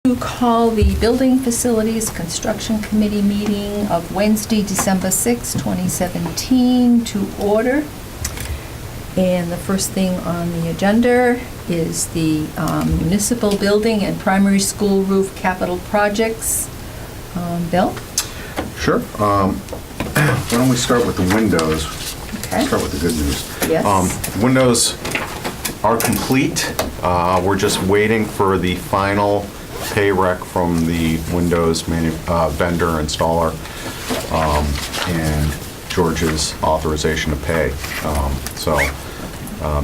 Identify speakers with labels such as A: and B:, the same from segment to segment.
A: To call the Building Facilities Construction Committee meeting of Wednesday, December 6, 2017 to order. And the first thing on the agenda is the municipal building and primary school roof capital projects. Bill?
B: Sure. Why don't we start with the windows?
A: Okay.
B: Start with the good news.
A: Yes.
B: Windows are complete. We're just waiting for the final pay rec from the Windows vendor installer and George's authorization to pay.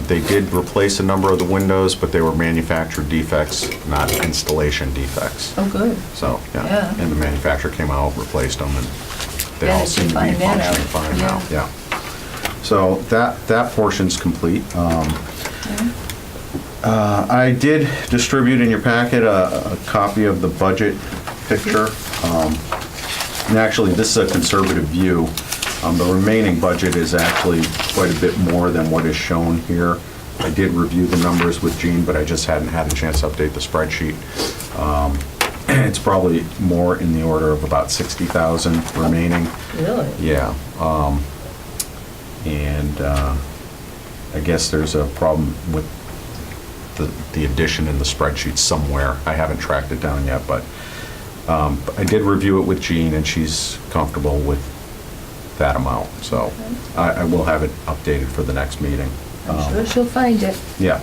B: They did replace a number of the windows, but they were manufactured defects, not installation defects.
A: Oh, good.
B: So,
A: Yeah.
B: and the manufacturer came out, replaced them, and they
A: Yeah,
B: all
A: they
B: seem to be
A: find that
B: functioning
A: out.
B: fine
A: Yeah.
B: now. Yeah. So that portion's complete. I did distribute in your packet a copy of the budget picture. And actually, this is a conservative view. The remaining budget is actually quite a bit more than what is shown here. I did review the numbers with Gene, but I just hadn't had a chance to update the spreadsheet. It's probably more in the order of about 60,000 remaining.
A: Really?
B: Yeah. I guess there's a problem with the addition in the spreadsheet somewhere. I haven't tracked it down yet, but I did review it with Jean, and she's comfortable with that amount. So I will have it updated for the next meeting.
A: I'm sure she'll find it.
B: Yeah.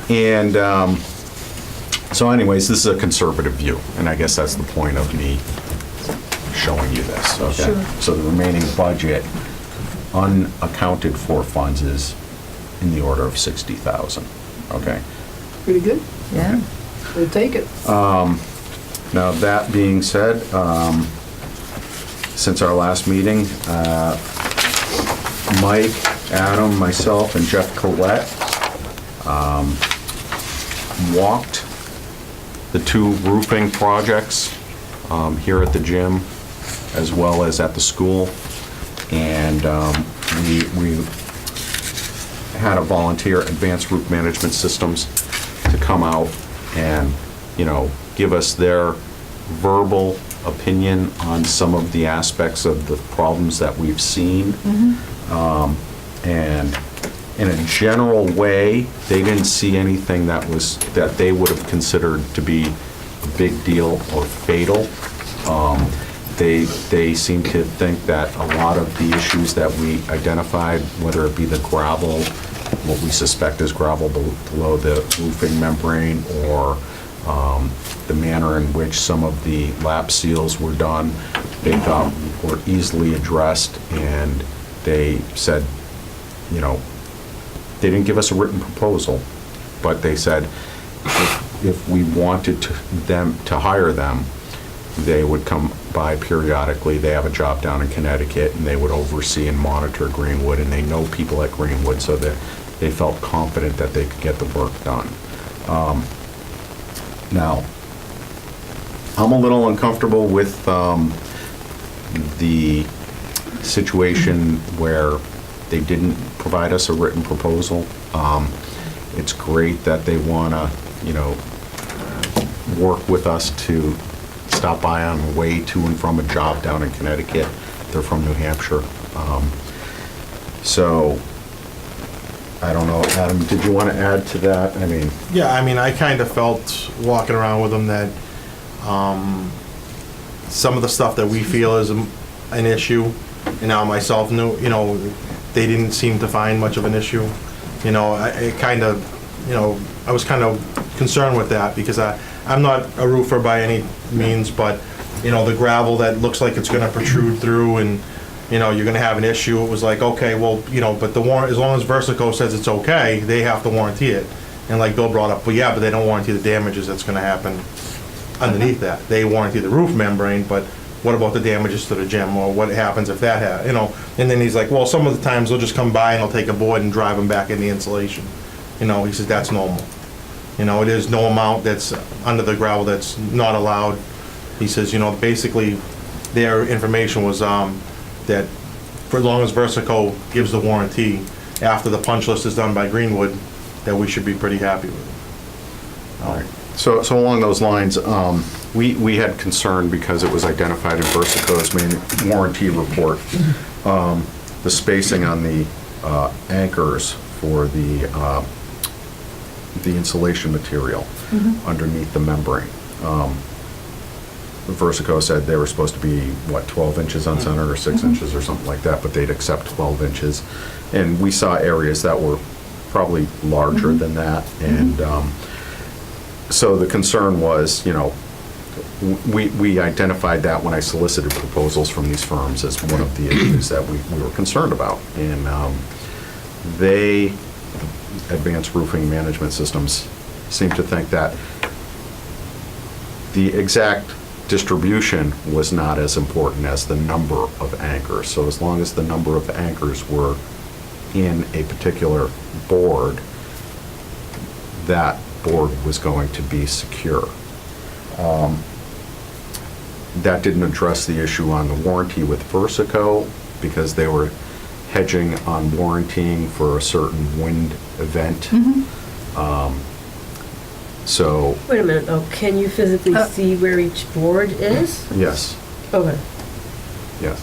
B: And so anyways, this is a conservative view, and I guess that's the point of me showing you this. Okay.
A: Sure.
B: So the remaining budget, unaccounted for funds, is in the order of 60,000. Okay.
C: Pretty good.
A: Yeah.
C: We'll take it.
B: Now, that being said, since our last meeting, Mike, Adam, myself, and Jeff Collette walked the two roofing projects here at the gym as well as at the school. And we had a volunteer, Advanced Roof Management Systems, to come out and, give us their verbal opinion on some of the aspects of the problems that we've seen. And in a general way, they didn't see anything that they would have considered to be a big deal or fatal. They seem to think that a lot of the issues that we identified, whether it be the gravel, what we suspect is gravel below the roofing membrane, or the manner in which some of the lap seals were done, they thought were easily addressed. And they said, they didn't give us a written proposal, but they said if we wanted them to hire them, they would come by periodically. They have a job down in Connecticut, and they would oversee and monitor Greenwood, and they know people at Greenwood, so that they felt confident that they could get the work done. Now, I'm a little uncomfortable with the situation where they didn't provide us a written proposal. It's great that they want to, work with us to stop by on the way to and from a job down in Connecticut. They're from New Hampshire. So, I don't know, Adam, did you want to add to that?
D: Yeah, I kind of felt walking around with them that some of the stuff that we feel is an issue, and now myself knew, they didn't seem to find much of an issue. I was kind of concerned with that, because I'm not a roofer by any means, but, the gravel that looks like it's gonna protrude through, and, you're gonna have an issue. It was like, okay, well, but the warrant, as long as Versico says it's okay, they have to warranty it. And like Bill brought up, but they don't warranty the damages that's gonna happen underneath that. They warranty the roof membrane, but what about the damages to the gym, or what happens if that and then he's like, well, some of the times they'll just come by and they'll take a board and drive them back in the insulation. He says that's normal. It is no amount that's under the gravel that's not allowed. He says, basically their information was that for as long as Versico gives the warranty after the punch list is done by Greenwood, that we should be pretty happy with it.
B: All right. So along those lines, we had concern because it was identified in Versico's warranty report, the spacing on the anchors for the insulation material underneath the membrane. Versico said they were supposed to be, 12 inches on center or 6 inches or something like that, but they'd accept 12 inches. And we saw areas that were probably larger than that. And so the concern was, we identified that when I solicited proposals from these firms as one of the issues that we were concerned about. And they, Advanced Roofing Management Systems, seem to think that the exact distribution was not as important as the number of anchors. So as long as the number of anchors were in a particular board, that board was going to be secure. That didn't address the issue on the warranty with Versico because they were hedging on warrantying for a certain wind event. So,
E: Wait a minute, though. Can you physically see where each board is?
B: yes,
E: Okay.
B: yes.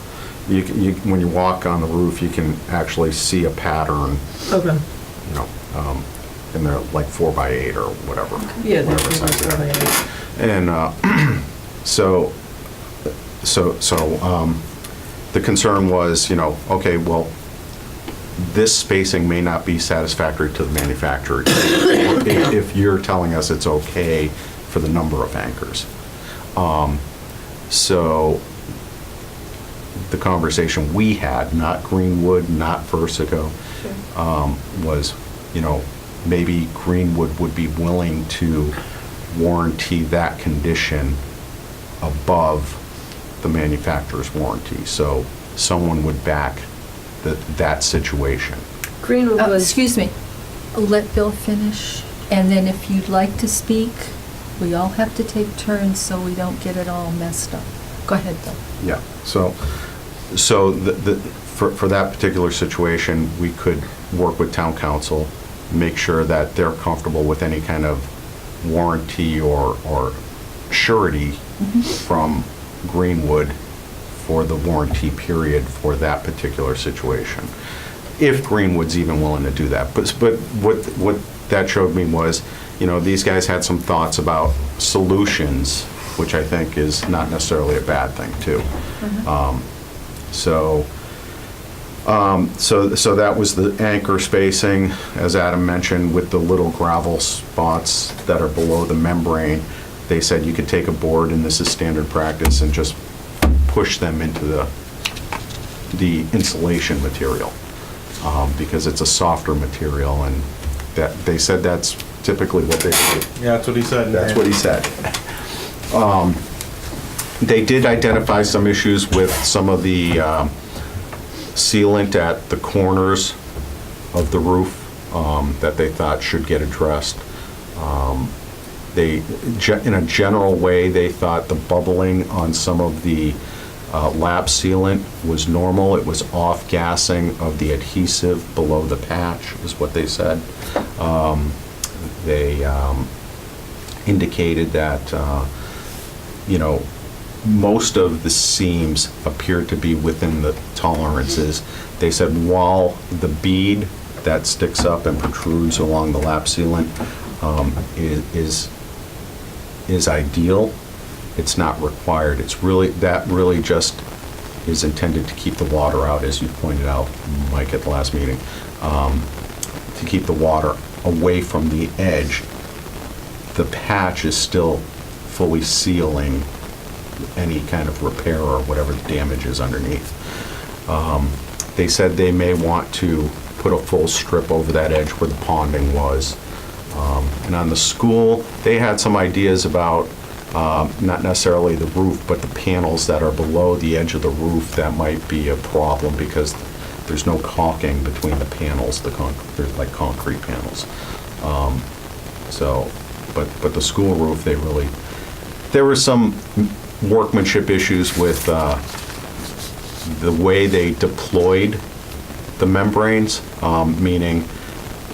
B: When you walk on the roof, you can actually see a pattern,
E: Okay.
B: and they're like 4x8 or whatever.
E: Yeah,
B: whatever
E: that's
B: size they are.
E: right.
B: And so the concern was, okay, well, this spacing may not be satisfactory to the manufacturer if you're telling us it's okay for the number of anchors. So the conversation we had, not Greenwood, not Versico, was, maybe Greenwood would be willing to warranty that condition above the manufacturer's warranty. So someone would back that situation.
E: Greenwood was.
A: Excuse me, let Bill finish, and then if you'd like to speak, we all have to take turns so we don't get it all messed up. Go ahead, Bill.
B: Yeah, so for that particular situation, we could work with town council, make sure that they're comfortable with any kind of warranty or surety from Greenwood for the warranty period for that particular situation, if Greenwood's even willing to do that. But what that showed me was, these guys had some thoughts about solutions, which I think is not necessarily a bad thing too. So that was the anchor spacing, as Adam mentioned, with the little gravel spots that are below the membrane. They said you could take a board, and this is standard practice, and just push them into the insulation material because it's a softer material, and that they said that's typically what they do.
D: Yeah, that's what he said.
B: That's what he said. They did identify some issues with some of the sealant at the corners of the roof that they thought should get addressed. In a general way, they thought the bubbling on some of the lap sealant was normal. It was off-gassing of the adhesive below the patch, is what they said. They indicated that, most of the seams appeared to be within the tolerances. They said while the bead that sticks up and protrudes along the lap sealant is ideal, it's not required. That really just is intended to keep the water out, as you pointed out, Mike, at the last meeting, to keep the water away from the edge. The patch is still fully sealing any kind of repair or whatever the damage is underneath. They said they may want to put a full strip over that edge where the ponding was. And on the school, they had some ideas about not necessarily the roof, but the panels that are below the edge of the roof. That might be a problem because there's no caulking between the panels. They're like concrete panels. But the school roof, there were some workmanship issues with the way they deployed the membranes, meaning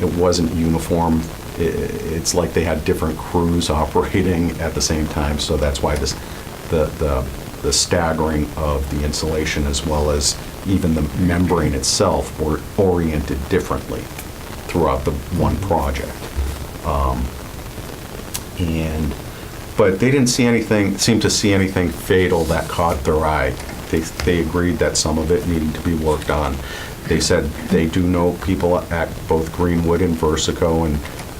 B: it wasn't uniform it's like they had different crews operating at the same time, so that's why the staggering of the insulation as well as even the membrane itself were oriented differently throughout the one project. But they didn't seem to see anything fatal that caught their eye. They agreed that some of it needed to be worked on. They said they do know people at both Greenwood and Versico, and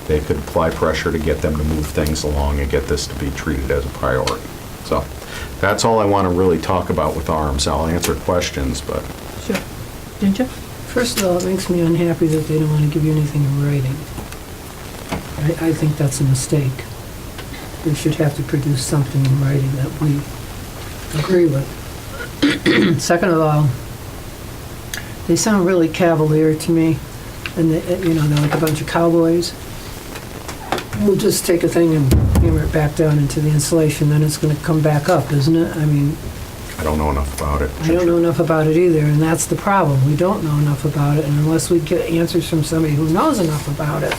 B: they could apply pressure to get them to move things along and get this to be treated as a priority. So that's all I want to really talk about with ARMS. I'll answer questions, but
A: Sure. Ginger?
C: First of all, it makes me unhappy that they don't want to give you anything in writing. I think that's a mistake. We should have to produce something in writing that we agree with. Second of all, they sound really cavalier to me, and they're like a bunch of cowboys. We'll just take a thing and hammer it back down into the insulation, then it's going to come back up, isn't it? I mean,
B: I don't know enough about it.
C: I don't know enough about it either, and that's the problem. We don't know enough about it, and unless we get answers from somebody who knows enough about it,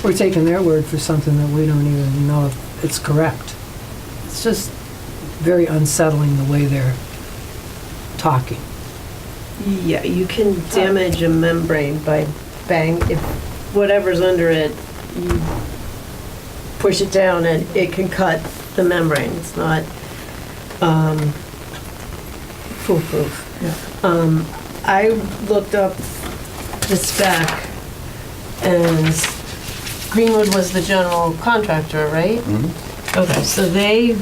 C: we're taking their word for something that we don't even know if it's correct. It's just very unsettling the way they're talking.
E: Yeah, you can damage a membrane by if whatever's under it, you push it down and it can cut the membrane. It's not foolproof.
C: Yeah.
E: I looked up the spec, and Greenwood was the general contractor, right?
B: Mhm.
E: Okay, so in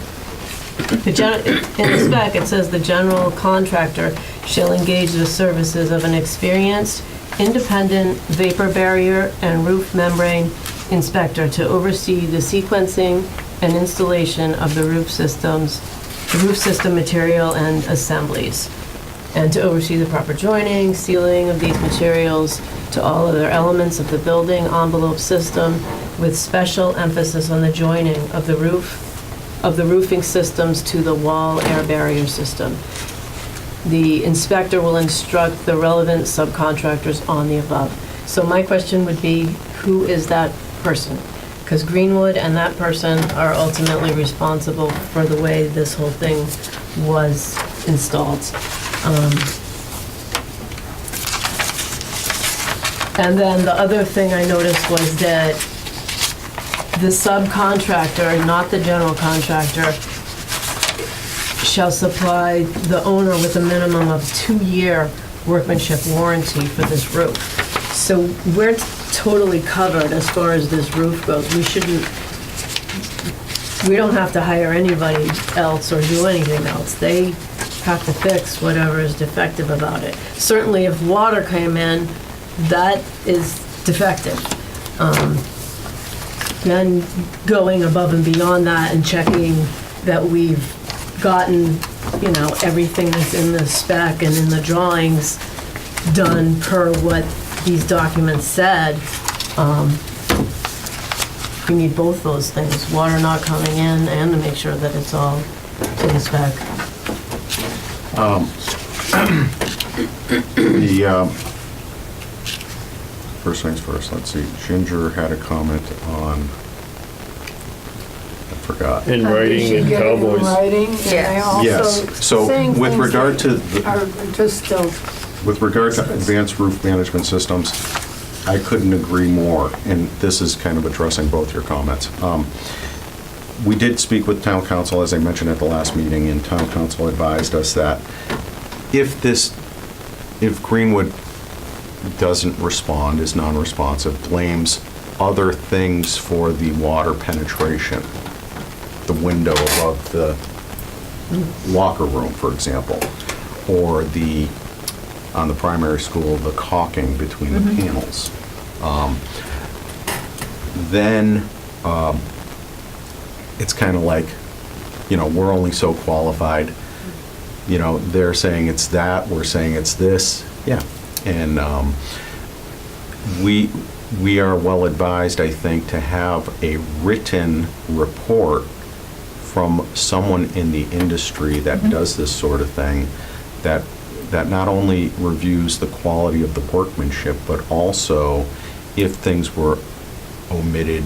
E: the spec, it says the general contractor shall engage the services of an experienced, independent vapor barrier and roof membrane inspector to oversee the sequencing and installation of the roof system material and assemblies, and to oversee the proper joining, sealing of these materials to all other elements of the building envelope system, with special emphasis on the joining of the roofing systems to the wall air barrier system. The inspector will instruct the relevant subcontractors on the above. So my question would be, who is that person? Because Greenwood and that person are ultimately responsible for the way this whole thing was installed. And then the other thing I noticed was that the subcontractor, not the general contractor, shall supply the owner with a minimum of 2-year workmanship warranty for this roof. So we're totally covered as far as this roof goes. We don't have to hire anybody else or do anything else. They have to fix whatever is defective about it. Certainly if water came in, that is defective. Then going above and beyond that and checking that we've gotten, everything that's in the spec and in the drawings done per what these documents said. We need both those things, water not coming in and to make sure that it's all to the spec.
B: First things first, let's see, Ginger had a comment on, I forgot.
F: In writing and
C: In
F: cowboys.
C: writing, and they also
B: Yes, so
C: saying
B: with
C: things
B: regard to,
C: that are just don't.
B: with regard to advanced roof management systems, I couldn't agree more, and this is kind of addressing both your comments. We did speak with town council, as I mentioned at the last meeting, and town council advised us that if Greenwood doesn't respond, is non-responsive, blames other things for the water penetration, the window above the locker room, for example, or on the primary school, the caulking between the panels. Then it's kind of like, we're only so qualified. They're saying it's that, we're saying it's this. Yeah. And we are well advised, I think, to have a written report from someone in the industry that does this sort of thing, that not only reviews the quality of the workmanship, but also if things were omitted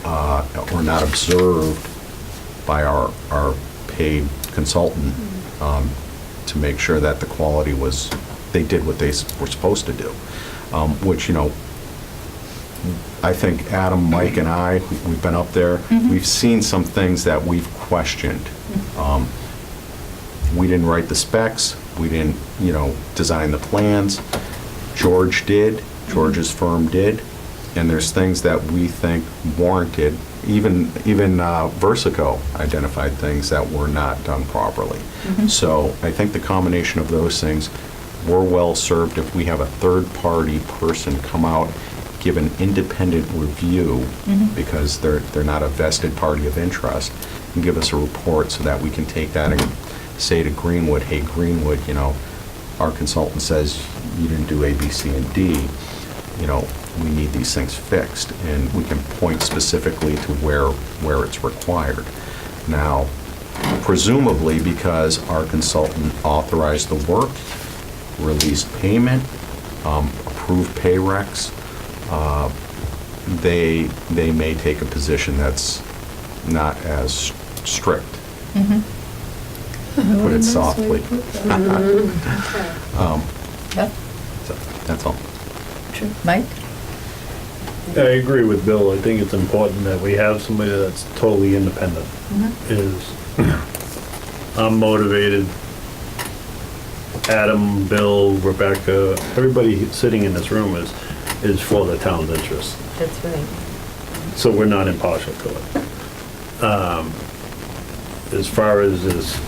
B: or not observed by our paid consultant to make sure that the quality was, they did what they were supposed to do. Which, you know, I think Adam, Mike, and I, we've been up there, we've seen some things that we've questioned. We didn't write the specs, we didn't, you know, design the plans. George did, George's firm did, and there's things that we think warranted. Even Versico identified things that were not done properly. So I think the combination of those things, we're well served if we have a third-party person come out, give an independent review, because they're not a vested party of interest, and give us a report so that we can take that and say to Greenwood, hey, Greenwood, you know, our consultant says you didn't do A, B, C, and D. You know, we need these things fixed, and we can point specifically to where it's required. Now, presumably because our consultant authorized the work, released payment, approved pay recs, they may take a position that's not as strict. Put it softly.
A: Yep,
B: So, that's all.
A: true. Mike?
F: I agree with Bill. I think it's important that we have somebody that's totally independent. I'm motivated. Adam, Bill, Rebecca, everybody sitting in this room is for the town's interest.
E: That's right.
F: So we're not impartial to it. As far as this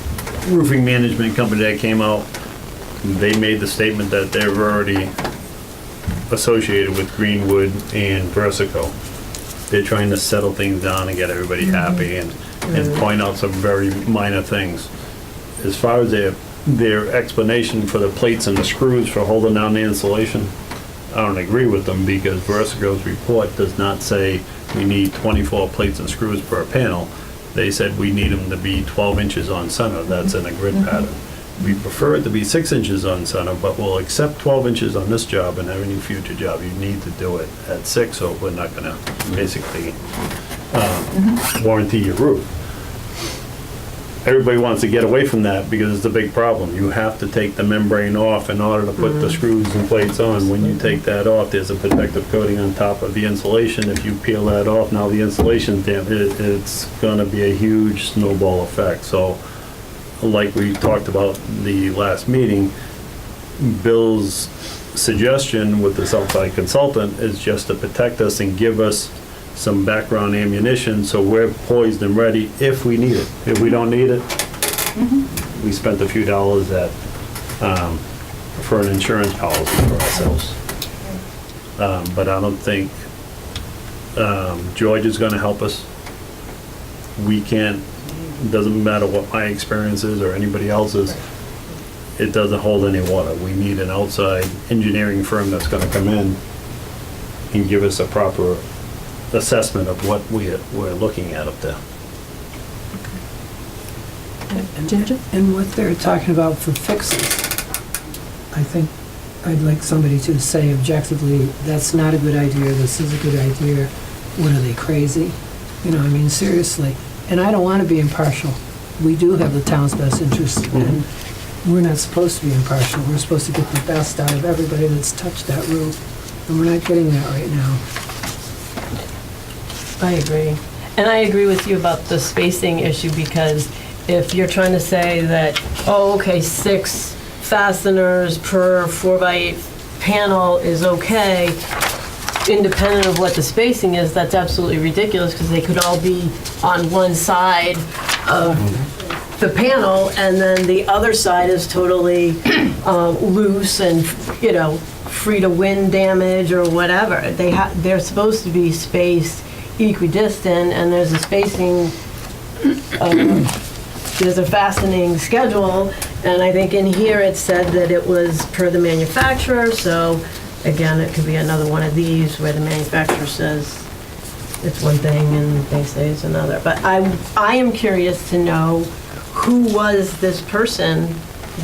F: roofing management company that came out, they made the statement that they're already associated with Greenwood and Versico. They're trying to settle things down and get everybody happy and point out some very minor things. As far as their explanation for the plates and the screws for holding down the insulation, I don't agree with them, because Versico's report does not say we need 24 plates and screws per panel. They said we need them to be 12 inches on center. That's in a grid pattern. We prefer it to be 6 inches on center, but we'll accept 12 inches on this job, and any future job, you need to do it at 6, so we're not gonna basically warranty your roof. Everybody wants to get away from that because it's a big problem. You have to take the membrane off in order to put the screws and plates on. When you take that off, there's a protective coating on top of the insulation. If you peel that off, now the insulation's damaged. It's gonna be a huge snowball effect. So, like we talked about the last meeting, Bill's suggestion with this outside consultant is just to protect us and give us some background ammunition so we're poised and ready if we need it. If we don't need it, we spent a few dollars for an insurance policy for ourselves. But I don't think George is gonna help us. We can't, doesn't matter what my experience is or anybody else's, it doesn't hold any water. We need an outside engineering firm that's gonna come in and give us a proper assessment of what we're looking at up there.
A: Ginger?
C: And what they're talking about for fixes, I think I'd like somebody to say objectively, that's not a good idea, this is a good idea, what are they, crazy? You know, I mean, seriously. And I don't want to be impartial. We do have the town's best interest, and we're not supposed to be impartial. We're supposed to get the best out of everybody that's touched that roof, and we're not getting that right now.
E: I agree. And I agree with you about the spacing issue, because if you're trying to say that, oh, okay, 6 fasteners per 4x8 panel is okay, independent of what the spacing is, that's absolutely ridiculous, because they could all be on one side of the panel, and then the other side is totally loose and, you know, free to wind damage or whatever. They're supposed to be spaced equidistant, and there's a spacing, there's a fastening schedule, and I think in here it said that it was per the manufacturer, so again, it could be another one of these where the manufacturer says it's one thing and they say it's another. But I am curious to know who was this person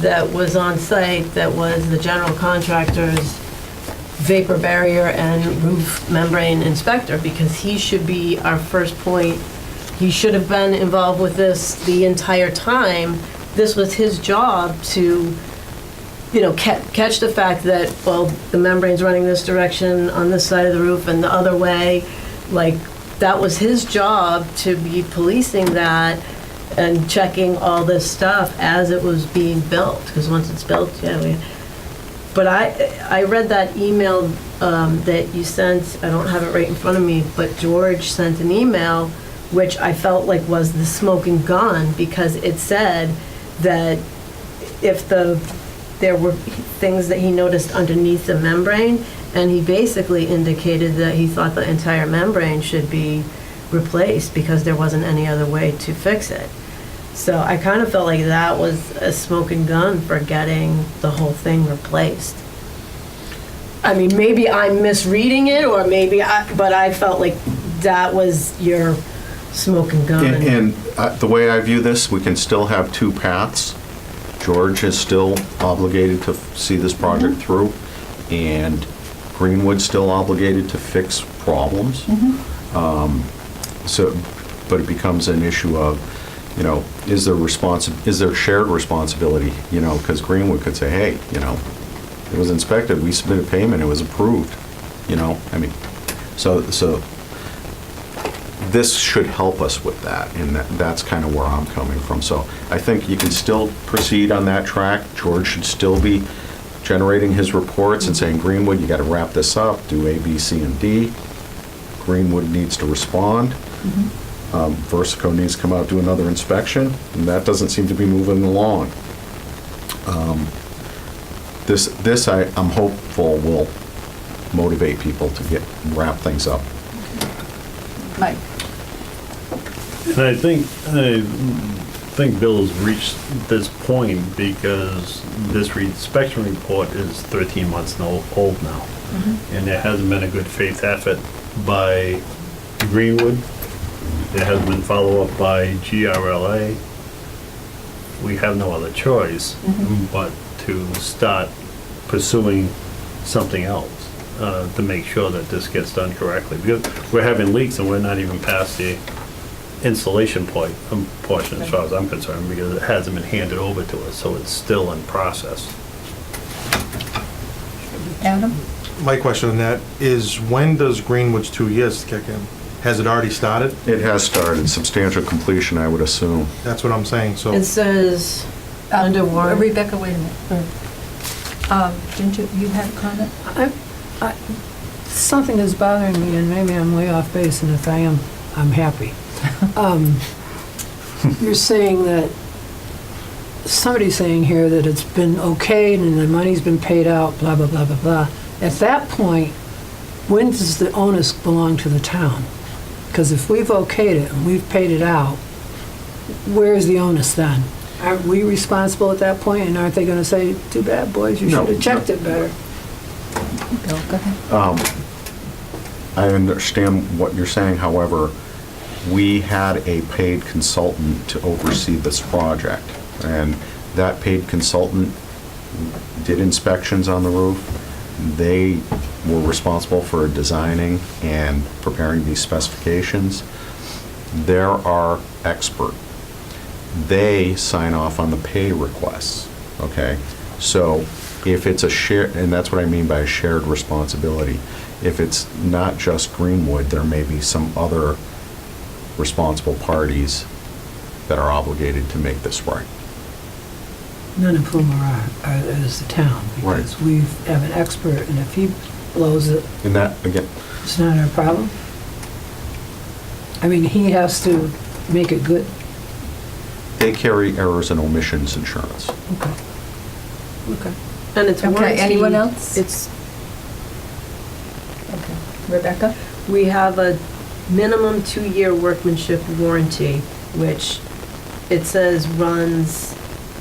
E: that was on site, that was the general contractor's vapor barrier and roof membrane inspector, because he should be our first point. He should have been involved with this the entire time. This was his job to, catch the fact that, well, the membrane's running this direction on this side of the roof and the other way. Like, that was his job to be policing that and checking all this stuff as it was being built, because once it's built, but I read that email that you sent. I don't have it right in front of me, but George sent an email which I felt like was the smoking gun, because it said that if there were things that he noticed underneath the membrane, and he basically indicated that he thought the entire membrane should be replaced because there wasn't any other way to fix it. So I kind of felt like that was a smoking gun for getting the whole thing replaced. I mean, maybe I'm misreading it, or but I felt like that was your smoking gun.
B: And the way I view this, we can still have two paths. George is still obligated to see this project through, and Greenwood's still obligated to fix problems. But it becomes an issue of, is there shared responsibility? Because Greenwood could say, hey, it was inspected, we submitted payment, it was approved. So this should help us with that, and that's kind of where I'm coming from. So I think you can still proceed on that track. George should still be generating his reports and saying, Greenwood, you got to wrap this up, do A, B, C, and D. Greenwood needs to respond. Versico needs to come out, do another inspection, and that doesn't seem to be moving along. This I'm hopeful will motivate people to wrap things up.
A: Mike?
F: And I think Bill's reached this point because this inspection report is 13 months old now. And there hasn't been a good faith effort by Greenwood. There has been follow-up by GRLA. We have no other choice but to start pursuing something else to make sure that this gets done correctly. Because we're having leaks and we're not even past the installation portion as far as I'm concerned, because it hasn't been handed over to us, so it's still in process.
A: Adam?
D: My question on that is, when does Greenwood's 2 years kick in? Has it already started?
B: It has started, substantial completion, I would assume.
D: That's what I'm saying, so.
E: It says under warrant.
A: Rebecca, wait a minute. Didn't you have a comment?
C: Something is bothering me, and maybe I'm way off base, and if I am, I'm happy. You're saying that, somebody's saying here that it's been okayed and the money's been paid out, blah, blah, blah, blah, blah. At that point, when does the onus belong to the town? Because if we've okayed it and we've paid it out, where's the onus then? Aren't we responsible at that point, and aren't they gonna say, too bad, boys, you
B: No,
C: should have checked it better?
A: Bill, go ahead.
B: I understand what you're saying, however, we had a paid consultant to oversee this project, and that paid consultant did inspections on the roof. They were responsible for designing and preparing these specifications. They're our expert. They sign off on the pay requests, okay? So if it's a shared, and that's what I mean by a shared responsibility, if it's not just Greenwood, there may be some other responsible parties that are obligated to make this right.
C: None of whom is the town, because we have an expert, and if he blows it,
B: And that, again,
C: it's not our problem. I mean, he has to make it good.
B: they carry errors and omissions insurance.
C: Okay. Okay.
E: And it's
A: Okay,
E: warranty.
A: anyone else?
E: It's,
A: Okay. Rebecca?
E: we have a minimum 2-year workmanship warranty, which it says runs,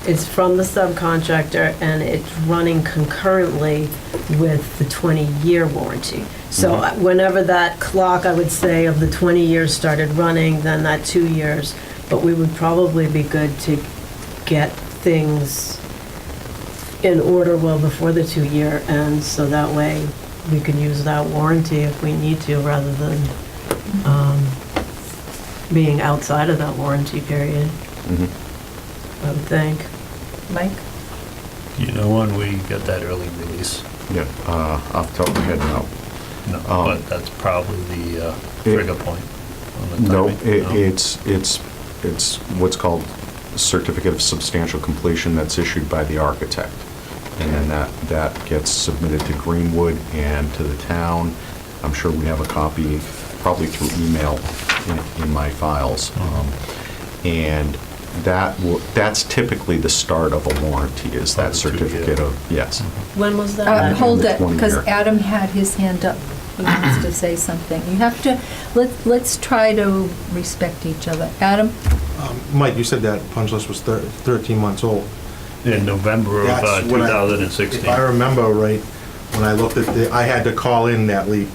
E: it's from the subcontractor, and it's running concurrently with the 20-year warranty. So whenever that clock, I would say, of the 20 years started running, then that 2 years, but we would probably be good to get things in order well before the 2-year ends, so that way we can use that warranty if we need to, rather than being outside of that warranty period,
B: Mhm.
E: I would think.
A: Mike?
F: You know when we get that early release?
B: Yeah, off the top of my head, no.
F: No,
B: Um,
F: but that's probably the trigger point on the
B: No,
F: timing. No?
B: it's what's called certificate of substantial completion that's issued by the architect. And then that gets submitted to Greenwood and to the town. I'm sure we have a copy, probably through email in my files. And that's typally the start of a warranty, is that
F: Of the 2 year.
B: certificate of, yes.
E: When was that?
A: Hold
B: the
A: it,
B: 20
A: because
B: year.
A: Adam had his hand up. He wants to say something. You have to, let's try to respect each other. Adam?
D: Mike, you said that punch list was 13 months old.
F: In November of
D: That's what
F: 2016.
D: If I remember right, when I looked at I had to call in that leak.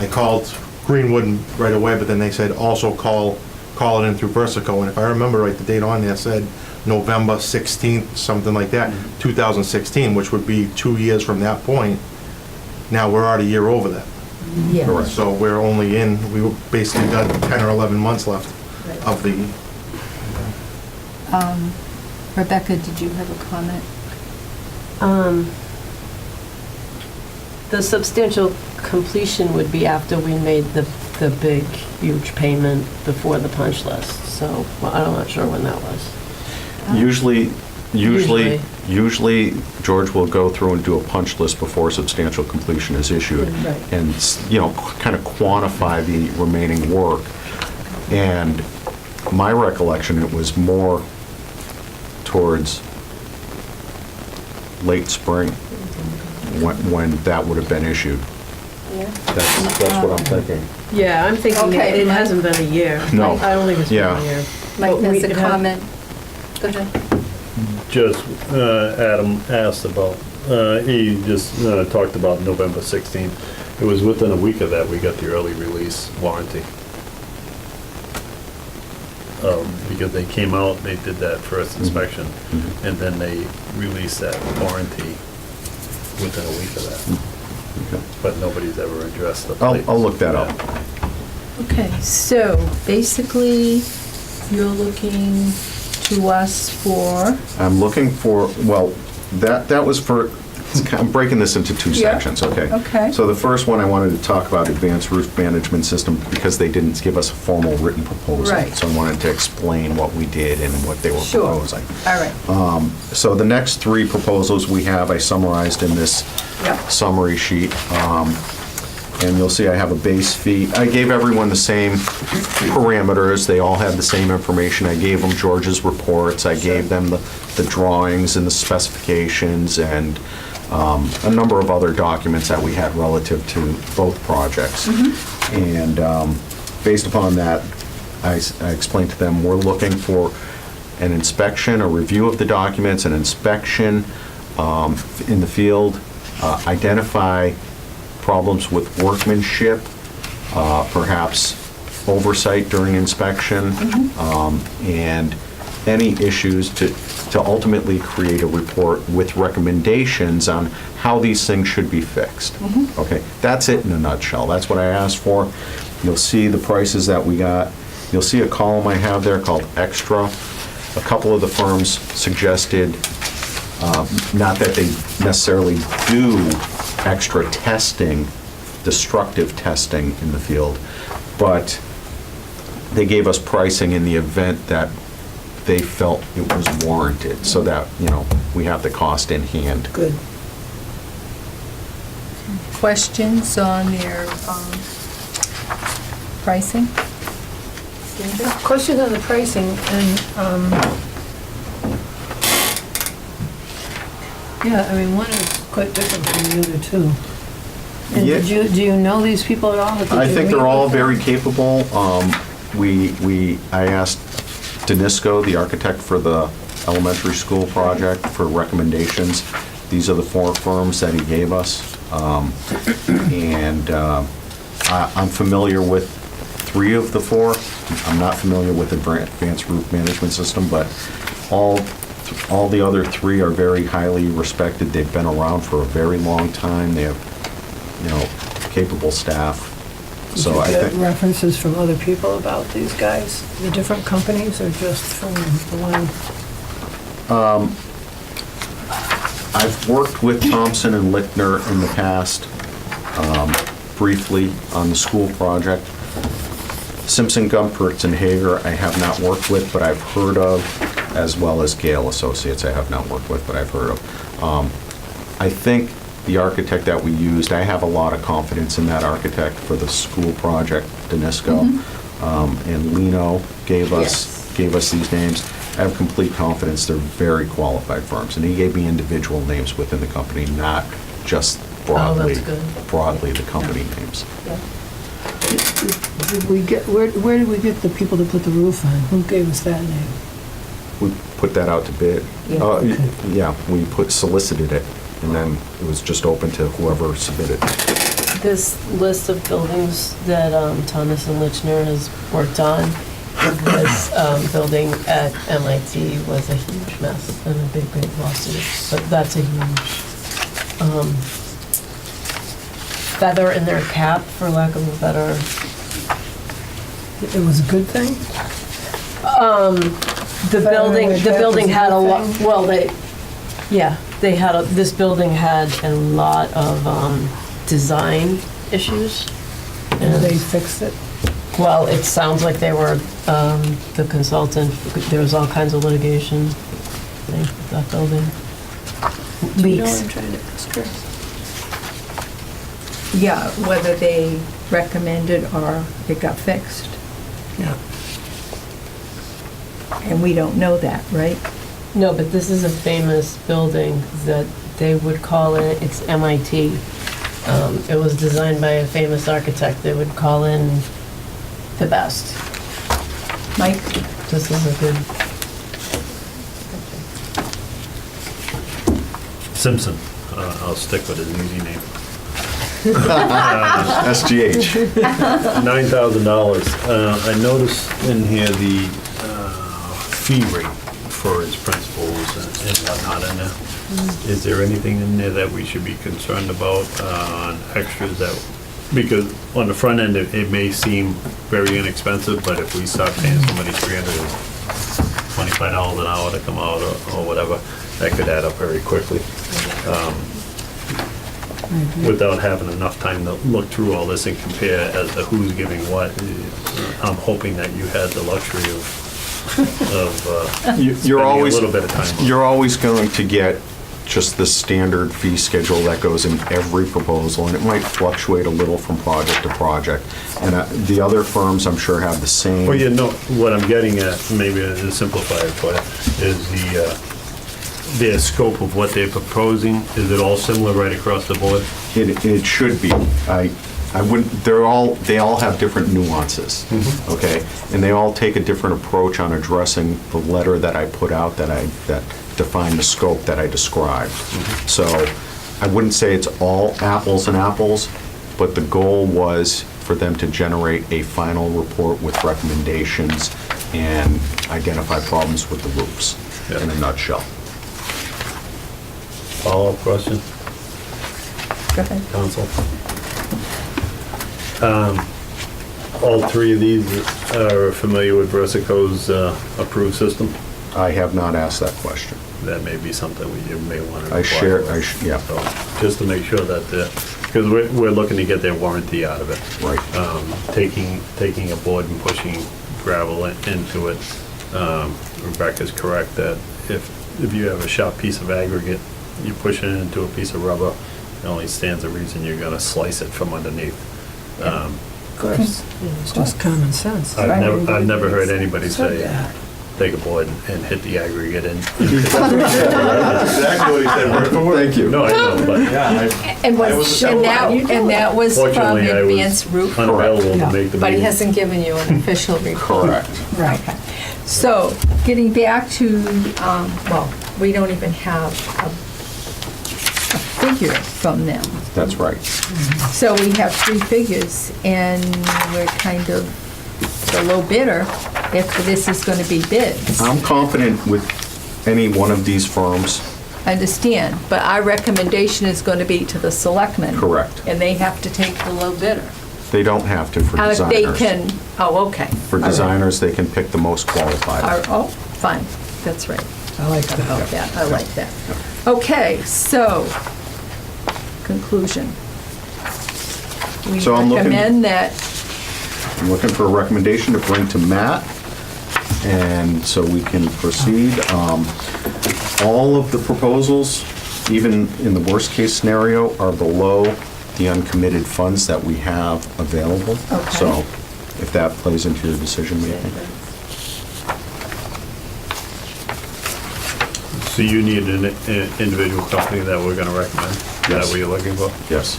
D: I called Greenwood right away, but then they said also call it in through Versico. And if I remember right, the date on there said November 16th, something like that, 2016, which would be 2 years from that point. Now, we're already a year over that.
A: Yeah.
B: Correct.
D: So we're only we basically got 10 or 11 months left of the,
A: Rebecca, did you have a comment?
E: The substantial completion would be after we made the big, huge payment before the punch list. So, well, I'm not sure when that was.
B: Usually,
E: Usually.
B: George will go through and do a punch list before substantial completion is issued.
A: Right.
B: And, kind of quantify the remaining work. And my recollection, it was more towards late spring when that would have been issued. That's what I'm thinking.
E: Yeah, I'm thinking
A: Okay,
E: it
A: Mike.
E: hasn't been a year.
B: No.
E: I don't think it's been
B: Yeah.
E: a year.
A: Mike
E: But we
A: has a
E: could have-
A: comment. Go ahead.
F: Just, Adam asked about, he just talked about November 16th. It was within a week of that we got the early release warranty. Because they came out, they did that first inspection, and then they released that warranty within a week of that.
B: Okay.
F: But nobody's ever addressed the.
B: I'll look that up.
A: Okay, so basically, you're looking to us for,
B: I'm looking for, well, that was for, I'm breaking this into two
A: Yeah.
B: sections, okay?
A: Okay.
B: So the first one, I wanted to talk about advanced roof management system because they didn't give us a formal written proposal.
A: Right.
B: So I wanted to explain what we did and what they were
A: Sure.
B: proposing.
A: all right.
B: So the next three proposals we have, I summarized in this
A: Yep.
B: summary sheet. And you'll see I have a base fee. I gave everyone the same parameters. They all had the same information. I gave them George's reports. I gave them the drawings and the specifications and a number of other documents that we had relative to both projects. And based upon that, I explained to them, we're looking for an inspection, a review of the documents, an inspection in the field, identify problems with workmanship, perhaps oversight during inspection, and any issues to ultimately create a report with recommendations on how these things should be fixed. Okay, that's it in a nutshell. That's what I asked for. You'll see the prices that we got. You'll see a column I have there called Extra. A couple of the firms suggested, not that they necessarily do extra testing, destructive testing in the field, but they gave us pricing in the event that they felt it was warranted, so that, we have the cost in hand.
C: Good.
A: Questions on their pricing? Ginger?
C: Question on the pricing, and, yeah, I mean, one is quite different from the other two. And
B: Yeah.
C: do you know these people at all? Did
B: I
C: you
B: think
C: meet
B: they're all
C: with them?
B: very capable. I asked Danisco, the architect for the elementary school project, for recommendations. These are the four firms that he gave us. And I'm familiar with three of the four. I'm not familiar with the advanced roof management system, but all the other three are very highly respected. They've been around for a very long time. They have capable staff.
C: Did
B: So
C: you
B: I
C: get
B: think,
C: references from other people about these guys, the different companies, or just from the one?
B: I've worked with Thompson and Lichtner in the past, briefly on the school project. Simpson, Gumpertz, and Hager I have not worked with, but I've heard of, as well as Gale Associates I have not worked with, but I've heard of. I think the architect that we used, I have a lot of confidence in that architect for the school project, Danisco. And Lino gave us these names. I have complete confidence they're very qualified firms. And he gave me individual names within the company, not just broadly,
E: good.
B: broadly the company names.
C: Did we get, where did we get the people to put the roof on? Who gave us that name?
B: We put that out to bid. Yeah, we solicited it, and then it was just open to whoever submitted.
E: This list of buildings that Thomas and Lichner has worked on, this building at MIT was a huge mess and a big lawsuit. But that's a huge feather in their cap, for lack of a better.
C: It was a good thing?
E: The building had a lot. Well, this building had a lot of design issues.
C: And they fixed it?
E: Well, it sounds like they were the consultant. There was all kinds of litigation. With that building. Leaks.
C: I'm trying to ask her.
A: Yeah, whether they recommended or it got fixed.
C: Yeah.
A: And we don't know that, right?
E: No, but this is a famous building that they would call it. It's MIT. It was designed by a famous architect. They would call in the best.
A: Mike?
E: This is a good.
F: Simpson, I'll stick with his easy name.
B: SGH.
F: $9,000. I noticed in here the fee rate for his principals and whatnot in there. Is there anything in there that we should be concerned about on extras that, because on the front end, it may seem very inexpensive, but if we start paying somebody $325 an hour to come out or whatever, that could add up very quickly. Without having enough time to look through all this and compare as to who's giving what, I'm hoping that you had the luxury of
B: You're
F: spending
B: always
F: a little bit of time.
B: You're always going to get just the standard fee schedule that goes in every proposal, and it might fluctuate a little from project to project. And the other firms, I'm sure, have the same.
F: Well, you know, what I'm getting at, maybe to simplify it for you, is their scope of what they're proposing. Is it all similar right across the board?
B: It should be. I wouldn't, they all have different nuances, okay? And they all take a different approach on addressing the letter that I put out that defined the scope that I described. So I wouldn't say it's all apples and apples, but the goal was for them to generate a final report with recommendations and identify problems with the roofs, in a nutshell.
F: Follow-up question,
A: Go ahead.
F: counsel? All three of these are familiar with Versico's approved system?
B: I have not asked that question.
F: That may be something you may want to.
B: Yeah,
F: So, just to make sure that, because we're looking to get their warranty out of it.
B: right.
F: Taking a board and pushing gravel into it. Rebecca's correct that if you have a sharp piece of aggregate, you push it into a piece of rubber, it only stands to reason you're gonna slice it from underneath.
C: Of course. It's just common sense.
F: I've never heard anybody
C: Said
F: say,
C: that.
F: take a board and hit the aggregate and.
D: Exactly what he said, word for word.
B: Thank you.
F: No, I know, but
A: And
D: I was
A: that was from
F: fortunately I
A: Advanced
F: was
A: Roof,
F: unavailable to make the
A: but he
F: meeting.
A: hasn't given you an official report.
B: Correct.
A: Right. So, getting back to, well, we don't even have a figure from them.
B: That's right.
A: So we have three figures, and we're kind of the low bidder if this is going to be bids.
B: I'm confident with any one of these firms
A: I understand, but our recommendation is going to be to the selectmen.
B: Correct.
A: And they have to take the low bidder.
B: They don't have to for
A: If they
B: designers.
A: can, oh, okay.
B: For designers, they can pick the most qualified.
A: Oh, fine, that's right.
C: I like that.
A: About that, I like that. Okay, so, conclusion. We
B: So I'm looking-
A: recommend that,
B: I'm looking for a recommendation to bring to Matt, and so we can proceed. All of the proposals, even in the worst-case scenario, are below the uncommitted funds that we have available.
A: Okay.
B: So if that plays into your decision-making.
F: So you need an individual company that we're gonna recommend? Is that
B: Yes.
F: what you're looking for?
B: Yes.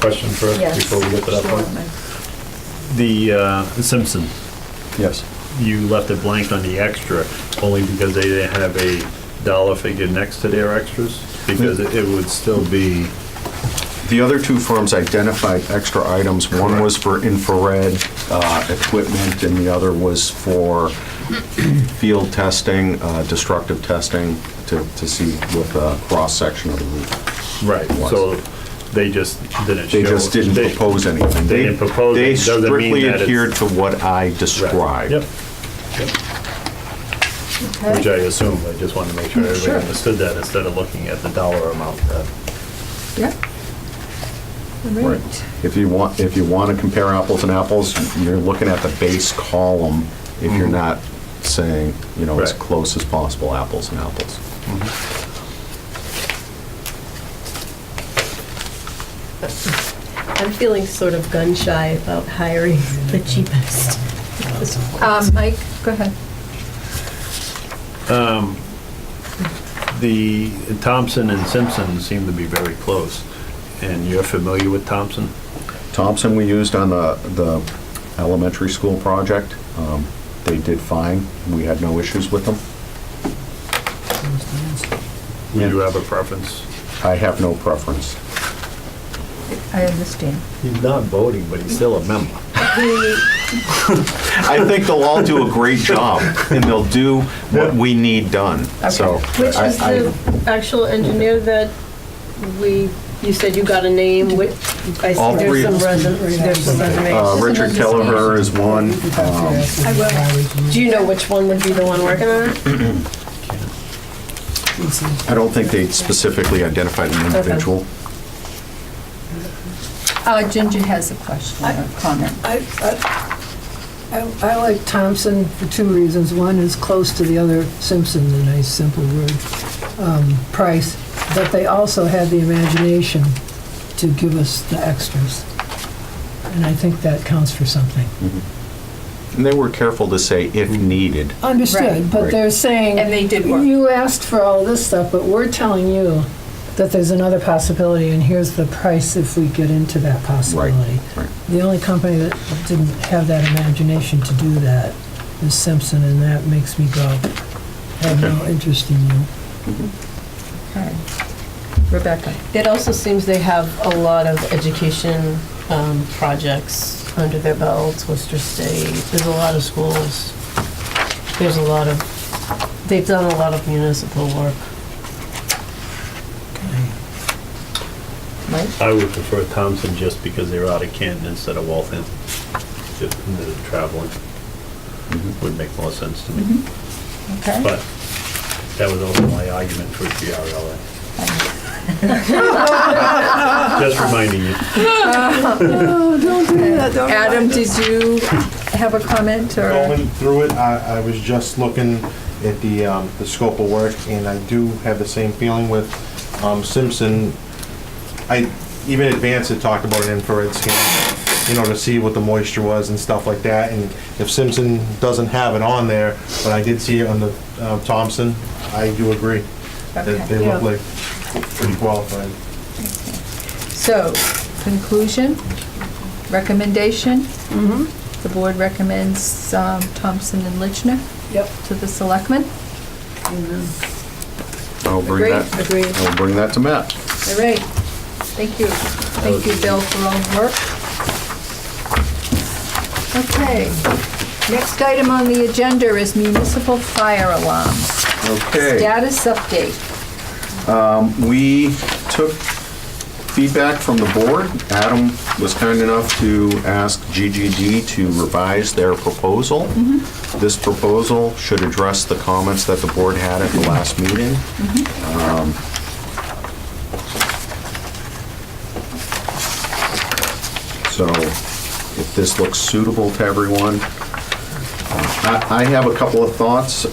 F: Question first,
A: yes.
F: before we get to that
A: Sure,
F: point?
A: Mike.
F: The Simpson,
B: Yes.
F: you left it blank on the extra, only because they didn't have a dollar figure next to their extras? Because it would still be,
B: The other two firms identified extra items. One was for infrared equipment, and the other was for field testing, destructive testing, to see what the cross-section of the roof.
F: right,
B: Was.
F: so they just didn't show.
B: They just didn't propose anything.
F: They didn't propose it.
B: They
F: Doesn't mean
B: strictly
F: that it's-
B: adhered to what I
F: Right.
B: described.
F: Yep. Which I assumed, I just wanted to make sure
A: Sure.
F: everybody understood that instead of looking at the dollar amount.
A: Yeah. All
B: Right.
A: right.
B: If you want to compare apples and apples, you're looking at the base column if you're not saying, as
F: Right.
B: close as possible, apples and apples.
E: I'm feeling sort of gun shy about hiring the cheapest.
A: Mike, go ahead.
F: The Thompson and Simpson seem to be very close, and you're familiar with Thompson?
B: Thompson we used on the elementary school project. They did fine. We had no issues with them.
F: Would you have a preference?
B: I have no preference.
A: I understand.
F: He's not voting, but he's still a member.
B: I think they'll all do a great job, and they'll do what we need done. So,
E: Which is
B: I-
E: the actual engineer that you said you got a name, I
B: All
E: see
B: three.
E: there's some resumes.
B: Richard Kelleher is one.
E: I will. Do you know which one would be the one working on it?
B: I don't think they specifically identified an individual.
A: Ginger has a question or comment.
C: I like Thompson for two reasons. One is close to the other Simpson, the nice simple word, price, but they also had the imagination to give us the extras. And I think that counts for something.
B: And they were careful to say if needed.
A: Right.
C: Understood, but they're saying.
A: And they did work.
C: You asked for all this stuff, but we're telling you that there's another possibility, and here's the price if we get into that possibility.
B: Right.
C: The only company that didn't have that imagination to do that is Simpson, and that makes me go, I have no interest in you.
A: Okay. Rebecca?
E: It also seems they have a lot of education projects under their belts, Worcester State, there's a lot of schools. They've done a lot of municipal work.
A: Mike?
F: I would prefer Thompson just because they're out of Canton instead of Waltham. Just the traveling would make more sense to me.
A: Okay.
F: But that was also my argument for GRLA. Just reminding you.
A: Adam, did you have a comment or?
D: Going through it, I was just looking at the scope of work, and I do have the same feeling with Simpson. Even Advance had talked about an infrared scan, to see what the moisture was and stuff like that. And if Simpson doesn't have it on there, but I did see it on the Thompson, I do agree that they
E: Yeah.
D: look like pretty qualified.
A: So, conclusion, recommendation? The board recommends Thompson and Lichner
C: Yep.
A: to the selectmen?
B: I'll bring that.
E: Agreed.
B: I'll bring that to Matt.
A: All right, thank you. Thank you, Bill, for all the work. Okay, Next item on the agenda is municipal fire alarms.
B: Okay.
A: Status update.
B: We took feedback from the board. Adam was kind enough to ask GGD to revise their proposal. This proposal should address the comments that the board had at the last meeting. So if this looks suitable to everyone, I have a couple of thoughts.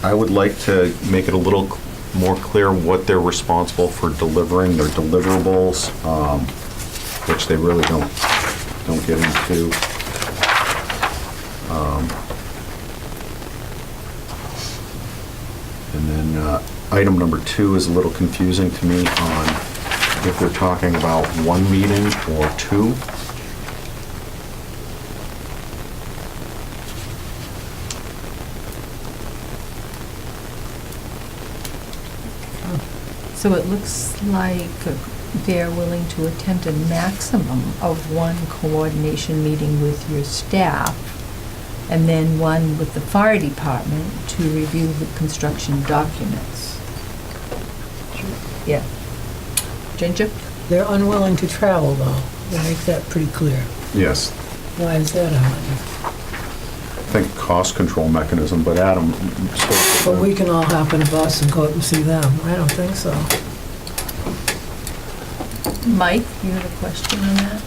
B: I would like to make it a little more clear what they're responsible for delivering, their deliverables, which they really don't get into. And then item number 2 is a little confusing to me on if they're talking about one meeting or 2.
A: So it looks like they're willing to attend a maximum of one coordination meeting with your staff, and then one with the fire department to review the construction documents. Yeah. Ginger?
C: They're unwilling to travel, though. They make that pretty clear.
B: Yes.
C: Why is that, Alan?
B: I think cost control mechanism, but Adam spoke to
C: But
B: them.
C: we can all hop in a bus and go up and see them. I don't think so.
A: Mike, you have a question on that?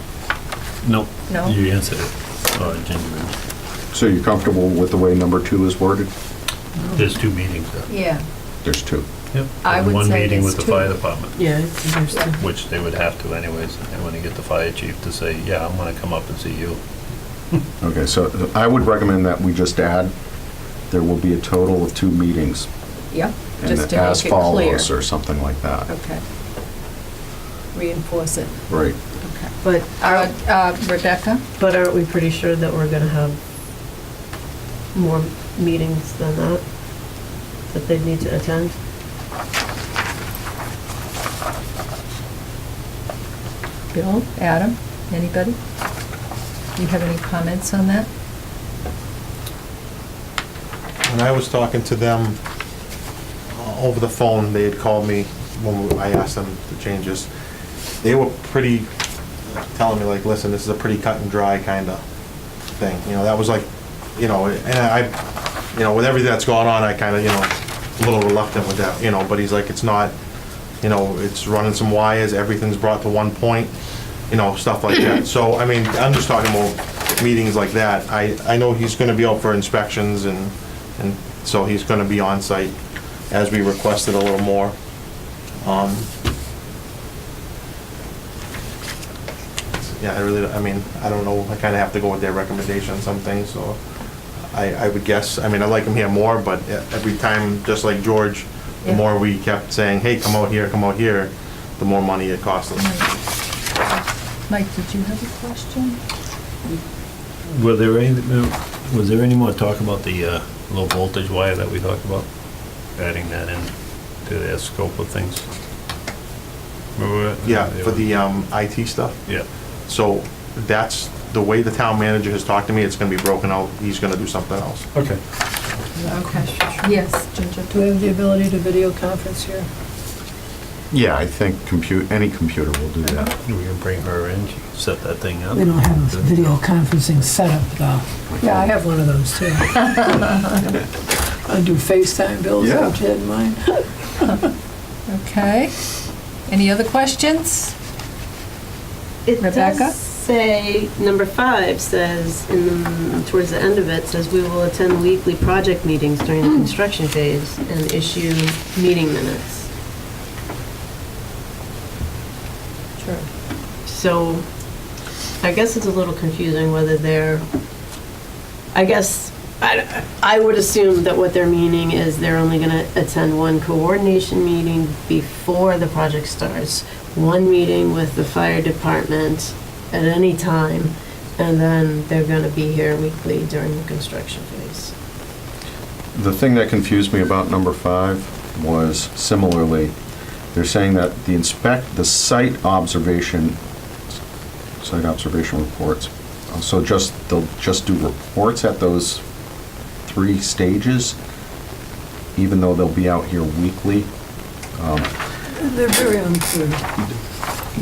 F: Nope.
A: No?
F: You answered it. Genuine.
B: So you're comfortable with the way number 2 is worded?
F: There's 2 meetings there.
A: Yeah.
B: There's 2.
F: Yep.
A: I
F: And
A: would
F: one
A: say
F: meeting
A: there's
F: with the
A: 2.
F: fire department,
C: Yeah, it's interesting.
F: which they would have to anyways. And when you get the fire chief to say, yeah, I'm gonna come up and see you.
B: Okay, so I would recommend that we just add, there will be a total of 2 meetings.
A: Yeah,
B: And
A: just to
B: as
A: make it clear.
B: follows, or something like that.
A: Okay. Reinforce it.
B: Right.
A: Okay.
E: But
A: Rebecca?
E: But aren't we pretty sure that we're gonna have more meetings than that they need to attend?
A: Bill? Adam? Anybody? Do you have any comments on that?
D: When I was talking to them over the phone, they had called me when I asked them the changes. They were pretty, telling me like, listen, this is a pretty cut and dry kind of thing. You know, that was like, you know, and I, you know, with everything that's going on, I kind of, you know, a little reluctant with that, you know, but he's like, it's not, you know, it's running some wires, everything's brought to one point, you know, stuff like that. So, I mean, I'm just talking about meetings like that. I know he's gonna be out for inspections and so he's gonna be on site as we requested a little more. Yeah, I mean, I don't know, I kinda have to go with their recommendation on some things, so I would guess, I mean, I like him here more, but every time, just like George, the
A: Yeah.
D: more we kept saying, hey, come out here, the more money it cost us.
A: Mike, did you have a question?
F: Was there any more talk about the low voltage wire that we talked about? Adding that in to their scope of things? Remember that?
D: Yeah, for the IT stuff.
F: Yeah.
D: So that's the way the town manager has talked to me, it's gonna be broken out, he's gonna do something else.
F: Okay.
A: Okay. Yes, Ginger?
C: Do we have the ability to video conference here?
B: Yeah, I think any computer will do that.
F: We can bring her in, she can set that thing up.
C: We don't have a video conferencing setup, though. Yeah, I have one of those, too. I do FaceTime, Bill, is that what you had in mind?
A: Okay. Any other questions?
E: It
A: Rebecca?
E: does say, number 5 says, towards the end of it, says we will attend weekly project meetings during the construction phase and issue meeting minutes.
A: Sure.
E: So, I guess it's a little confusing whether they're, I guess, I would assume that what they're meaning is they're only gonna attend one coordination meeting before the project starts, one meeting with the fire department at any time, and then they're gonna be here weekly during the construction phase.
B: The thing that confused me about number 5 was similarly, they're saying that the site observation reports So they'll just do reports at those 3 stages, even though they'll be out here weekly?
C: They're very unclear.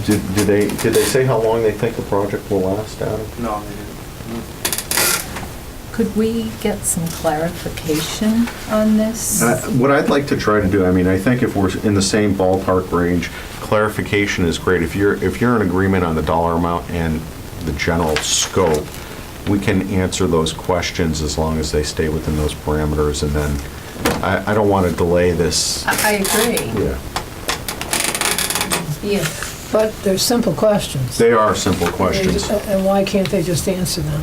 B: Did they say how long they think the project will last, Adam?
D: No, they didn't.
A: Could we get some clarification on this?
B: What I'd like to try to do, I mean, I think if we're in the same ballpark range, clarification is great. If you're in agreement on the dollar amount and the general scope, we can answer those questions as long as they stay within those parameters, and then I don't want to delay this.
A: I agree.
B: Yeah.
A: Yeah.
C: But they're simple questions.
B: They are simple questions.
C: And why can't they just answer them?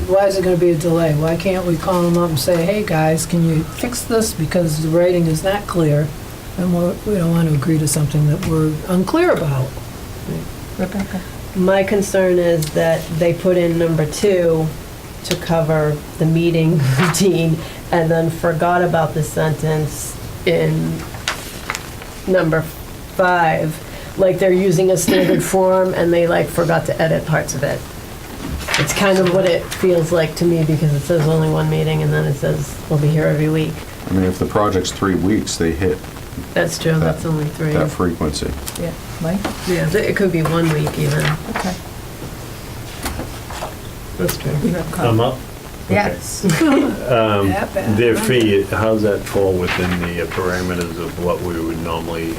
C: Why is it gonna be a delay? Why can't we call them up and say, hey, guys, can you fix this because the writing is not clear? And we don't want to agree to something that we're unclear about.
A: Rebecca?
E: My concern is that they put in number 2 to cover the meeting routine and then forgot about the sentence in number 5. Like they're using a standard form and they like forgot to edit parts of it. It's kind of what it feels like to me because it says only 1 meeting and then it says we'll be here every week.
B: I mean, if the project's 3 weeks, they hit
E: That's true, that's only 3.
B: that frequency.
A: Yeah, Mike?
E: Yeah, it could be 1 week even.
A: Okay.
E: That's true.
A: You have
F: I'm
A: comment?
F: up.
A: Yes.
C: That bad.
F: Their fee, how does that fall within the parameters of what we would normally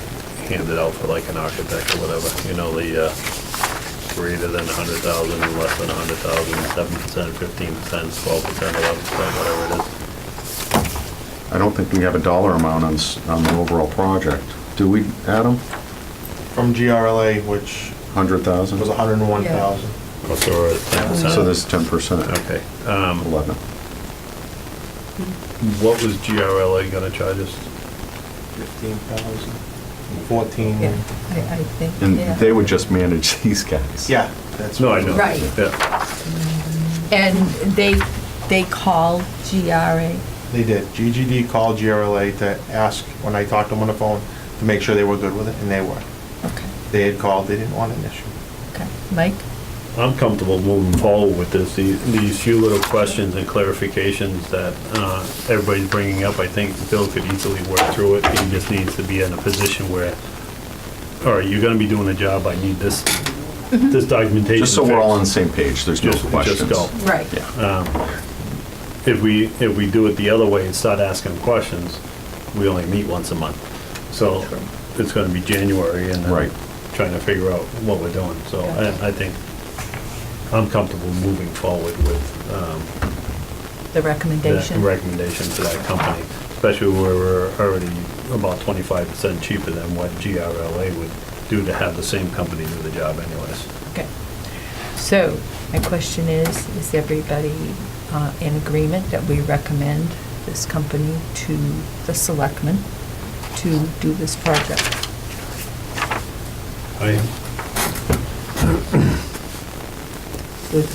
F: hand it out for like an architect or whatever? You know, the greater than 100,000, less than 100,000, 7%, 15%, 12%, 11%, whatever it is.
B: I don't think we have a dollar amount on the overall project. Do we, Adam?
D: From GRLA, which
B: 100,000?
D: was 101,000.
F: Oh, so we're at 10%.
B: So this is 10%.
F: Okay.
B: 11.
F: What was GRLA gonna charge us?
D: 15,000, 14.
A: Yeah, I think,
B: And
A: yeah.
B: they would just manage these guys.
D: Yeah, that's.
F: No, I know.
A: Right.
F: Yeah.
A: And they called GRA.
D: They did. GGD called GRLA to ask, when I talked to them on the phone, to make sure they were good with it, and they were.
A: Okay,
D: They had called, they didn't want an issue.
A: okay. Mike?
F: I'm comfortable moving forward with this. These few little questions and clarifications that everybody's bringing up, I think Bill could easily work through it. He just needs to be in a position where, all right, you're gonna be doing a job, I need this documentation.
B: Just so we're all on the
F: fixed.
B: same page, there's no
F: Just
B: questions.
F: go.
A: Right.
B: Yeah.
F: If we do it the other way and start asking questions, we only meet once a month. So it's gonna be January and
B: Right.
F: then trying to figure out what we're doing. So I think I'm comfortable moving forward with
A: The
F: the
A: recommendation?
F: recommendation to that company, especially where we're already about 25% cheaper than what GRLA would do to have the same company do the job anyways.
A: Okay. So, my question is everybody in agreement that we recommend this company to the selectmen to do this project?
F: I am.
A: With,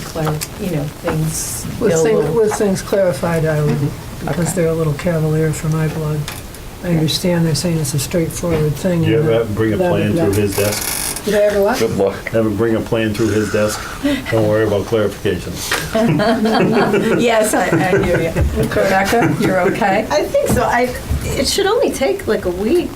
A: things. Bill will-
C: With things clarified, I would, because
A: Okay.
C: they're a little cavalier for my blood. I understand they're saying it's a straightforward thing.
F: Do you
C: and
F: ever have him bring a
C: blah, blah,
F: plan
C: blah.
F: through his desk?
C: Did I ever what?
B: Good luck.
F: Have him bring a plan through his desk? Don't worry about clarifications.
A: Yes, I hear you. Rebecca, you're okay?
E: I think so. It should only take like a week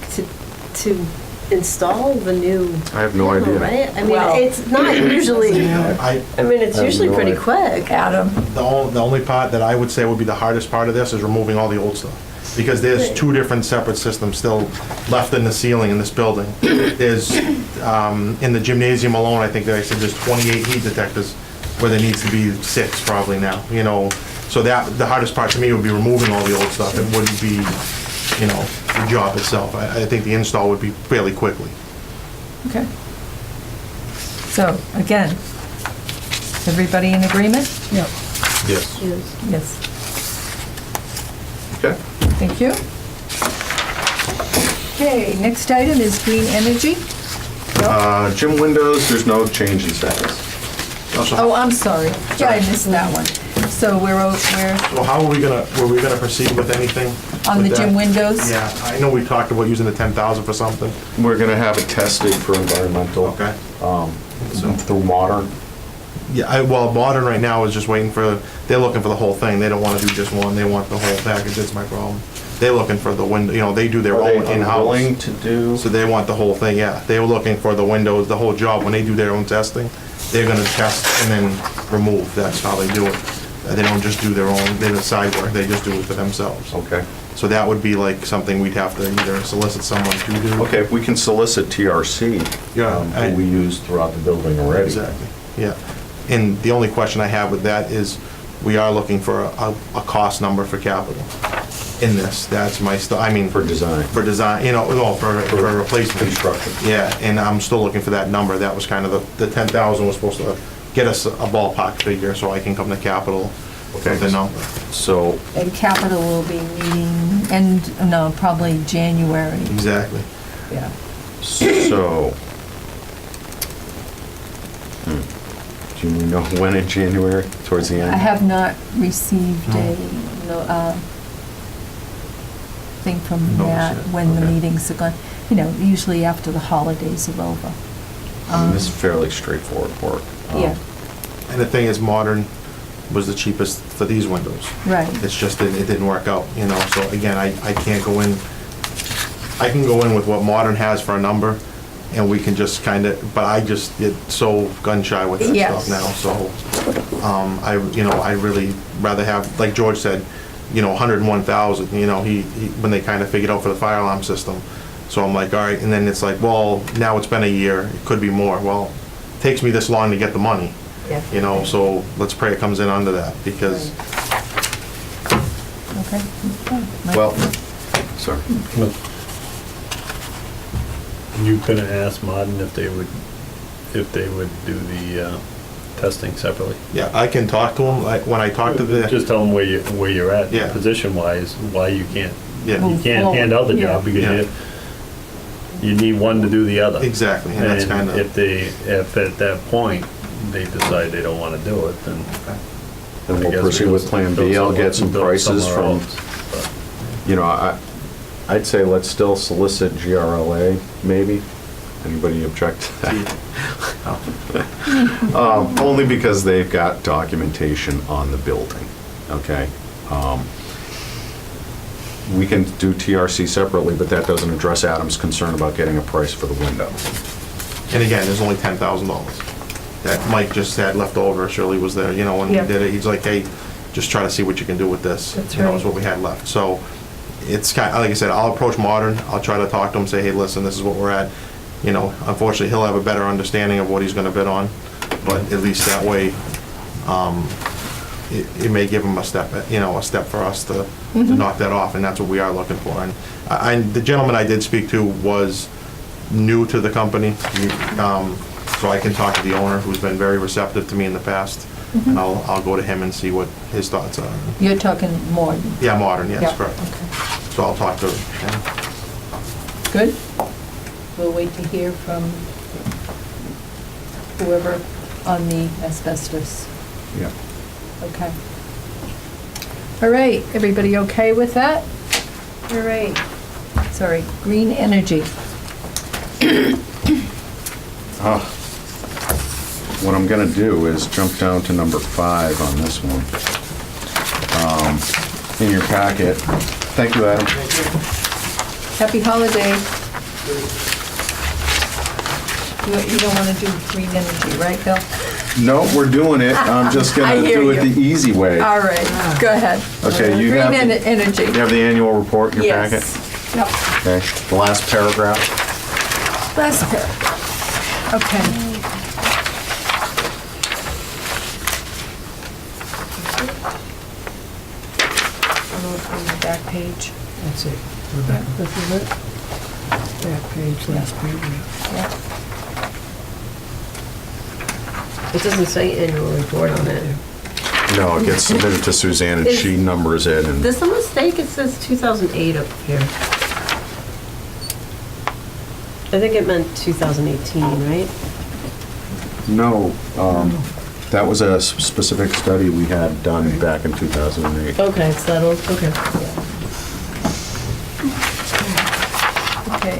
E: to install the new.
B: I have no idea.
E: Right? I mean,
A: Well-
E: it's not usually,
D: I,
E: it's
B: I have
E: usually
B: no
E: pretty
B: idea.
E: quick.
A: Adam?
D: the only part that I would say would be the hardest part of this is removing all the old stuff. Because there's 2 different separate systems still left in the ceiling in this building. There's, in the gymnasium alone, I think that I said there's 28 heat detectors, where there needs to be 6 probably now, So the hardest part to me would be removing all the old stuff. It wouldn't be, the job itself. I think the install would be fairly quickly.
A: Okay. So, again, everybody in agreement?
C: Yeah.
F: Yes.
A: Yes.
B: Okay.
A: Thank you. Okay, next item is green energy.
B: Gym windows, there's no change in status.
A: Oh, I'm sorry. Yeah, I missed that one. So we're
D: So how were we gonna proceed with anything?
A: on the
D: with
A: gym
D: that?
A: windows?
D: Yeah, I know we talked about using the 10,000 for something.
B: We're gonna have it tested for environmental.
D: Okay.
B: Through water.
D: Yeah, well, Modern right now is just waiting for, they're looking for the whole thing. They don't want to do just one, they want the whole package, that's my problem. They're looking for the window, you know, they do their
B: Are they
D: own
B: unwilling
D: in-house.
B: to do?
D: So they want the whole thing, yeah. They were looking for the windows, the whole job. When they do their own testing, they're gonna test and then remove. That's how they do it. They don't just do their own, they do side work, they just do it for themselves.
B: Okay.
D: So that would be like something we'd have to either solicit someone to do.
B: Okay, if we can solicit TRC,
D: Yeah,
B: who we use throughout the building already.
D: Exactly, yeah. And the only question I have with that is, we are looking for a cost number for capital in this. That's my, I mean.
B: For design.
D: For design, you know, well, for replacement.
B: Construction.
D: Yeah, and I'm still looking for that number. That was kind of the 10,000 was supposed to get us a ballpark figure, so I can come to capital
B: Okay.
D: with the number.
B: So,
A: And capital will be meeting, probably January,
D: Exactly.
A: yeah.
B: so. Do you know when in January, towards the end?
A: I have not received a, thing from
D: No,
A: Matt
D: sir.
A: when the
B: Okay.
A: meetings are going, usually after the holidays are over.
B: I mean, this is fairly straightforward work.
A: Yeah,
D: And the thing is, Modern was the cheapest for these windows.
A: right.
D: It's just, it didn't work out, you know, so again, I can't go in, I can go in with what Modern has for a number, and we can just kind of, but I just get so gun shy with that
A: Yes.
D: stuff now, so, I really rather have, like George said, 101,000, when they kind of figured out for the fire alarm system. So I'm like, all right, and then it's like, well, now it's been a year, it could be more. Well, it takes me this long to get the money,
A: Yeah.
D: so let's pray it comes in under that, because
A: Okay. Mike?
B: Well, sorry.
F: You could have asked Modern if they would do the testing separately.
D: yeah, I can talk to them, like, when I talk to the,
F: Just tell them where you're at,
D: Yeah.
F: position-wise, why you can't,
D: yeah,
F: you can't hand out the
A: Yeah.
F: job because
D: Yeah.
F: you need one to do the other.
D: exactly, and that's kind
F: And
D: of,
F: if at that point, they decide they don't want to do it, then.
B: Then
F: I
B: we'll
F: guess
B: proceed
F: we
B: with
F: go
B: Plan
F: build
B: B. I'll
F: somewhere-
B: get some
F: build
B: prices
F: somewhere
B: from,
F: else.
B: I'd say let's still solicit GRLA, maybe. Anybody object to that? Only because they've got documentation on the building, okay? We can do TRC separately, but that doesn't address Adam's concern about getting a price for the window.
D: and again, there's only $10,000 that Mike just had left over. Shirley was there, when he
A: Yeah.
D: did it, he's like, hey, just try to see what you can do with this.
A: That's
D: Is
A: right.
D: what we had left. So it's kind, like I said, I'll approach Modern, I'll try to talk to him, say, hey, listen, this is what we're at. Unfortunately, he'll have a better understanding of what he's gonna bid on, but at least that way, it may give him a step for us to knock that off, and that's what we are looking for. And the gentleman I did speak to was new to the company, so I can talk to the owner, who's been very receptive to me in the past, and I'll go to him and see what his thoughts are.
A: You're talking more,
D: Yeah, Modern,
A: yeah,
D: yes, correct.
A: okay.
D: So I'll talk to him.
A: Good. We'll wait to hear from whoever on the asbestos.
B: Yeah.
A: Okay. All right, everybody okay with that? All right. Sorry, green energy.
B: What I'm gonna do is jump down to number 5 on this one. In your packet. Thank you, Adam.
A: Happy holiday. You don't want to do green energy, right, Bill?
B: No, we're doing it. I'm just
A: I
B: gonna
A: hear
B: do it
A: you.
B: the easy way.
A: All right, go ahead.
B: Okay, you
A: Green
B: have,
A: energy.
B: you have the annual report in your packet?
A: Yes. Yep.
B: Okay, the last paragraph.
A: Last paragraph. Okay. On the back page.
C: That's it. We're back.
A: This is it?
C: Back page, last paragraph.
A: Yep.
E: It doesn't say annual report on it.
B: No, it gets submitted to Suzanne and she numbers it and.
E: There's a mistake, it says 2008 up here. I think it meant 2018, right?
B: No, that was a specific study we had done back in 2008.
E: Okay, it's settled, okay.
A: Okay.